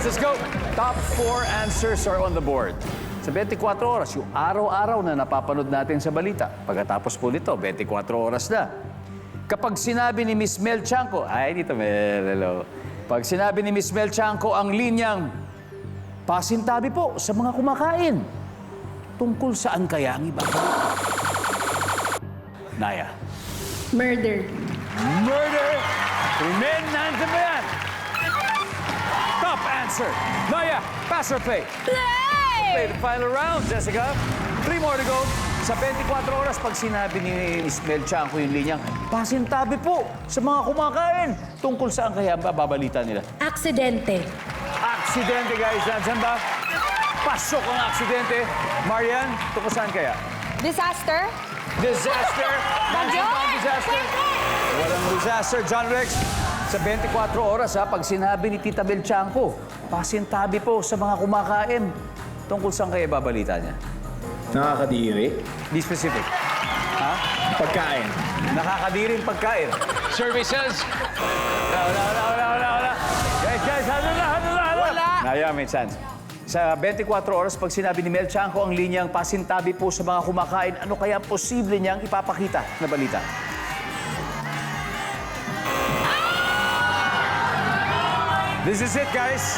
points. Let's go. Top 4 answers are on the board. Sa 24 oras, yung araw-araw na napapanood natin sa balita. Pagkatapos po nito, 24 oras na. Kapag sinabi ni Miss Mel Chanco, ay, dito, Mel, hello. Pag sinabi ni Miss Mel Chanco ang linyang, pasintabi po sa mga kumakain. Tungkol saan kaya ang iba? Naya. Murder. Murder! Remain, nandiyan ba yan? Top answer. Naya, pass or play? Play the final round, Jessica. 3 more to go. Sa 24 oras, pag sinabi ni Ismael Chanco yung linyang, pasintabi po sa mga kumakain. Tungkol saan kaya babalita nila? Aksidente. Aksidente, guys. Nandiyan ba? Pasok ang aksidente. Marian, tungkol saan kaya? Disaster? Disaster. Nandiyan ba ang disaster? Walang disaster. John Rex, sa 24 oras, pag sinabi ni Tita Mel Chanco, pasintabi po sa mga kumakain. Tungkol saan kaya babalita niya? Nakakadiri. Be specific. Ha? Pagkain. Nakakadiring pagkain. Services. Wala. Guys, halo. Wala. Naya, may chance. Sa 24 oras, pag sinabi ni Mel Chanco ang linyang pasintabi po sa mga kumakain, ano kaya ang posible niyang ipapakita na balita? This is it, guys.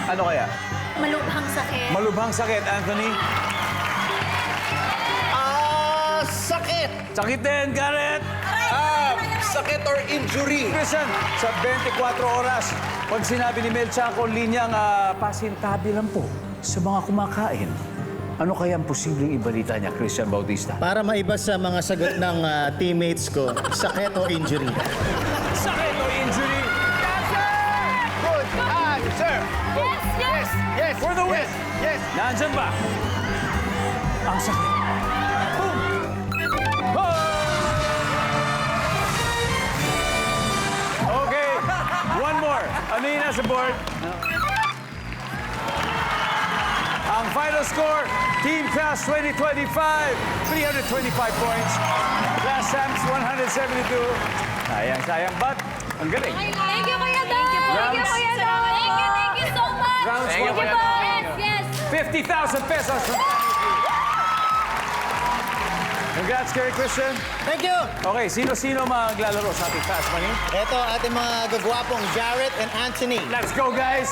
Ano kaya? Malubhang sakit. Malubhang sakit, Anthony. Sakit. Sakit din, Garrett. Sakit or injury. Christian, sa 24 oras, pag sinabi ni Mel Chanco ang linyang pasintabi lang po sa mga kumakain, ano kaya ang posibleng ibalita niya, Christian Bautista? Para maiba sa mga sagot ng teammates ko, sakit o injury. Sakit o injury? Good answer. Yes. For the win! Yes. Nandyan ba? Ang sakit. Boom! Oh! Okay, one more. Ano yung nasa board? Ang final score, Team Class 2025, 325 points. Class Sam's 172. Sayang, but ang galing. Thank you, Kuya Dong! Thank you, Kuya Dong! Thank you so much! Rounds Thank you, one. Kuya Dong. Yes! 50,000 pesos. Congrats, Kerry Christian. Thank you! Okay, sino-sino maglalaro sa ating Fast Money? Ito ating mga gagwapong Jarrett and Anthony. Let's go, guys!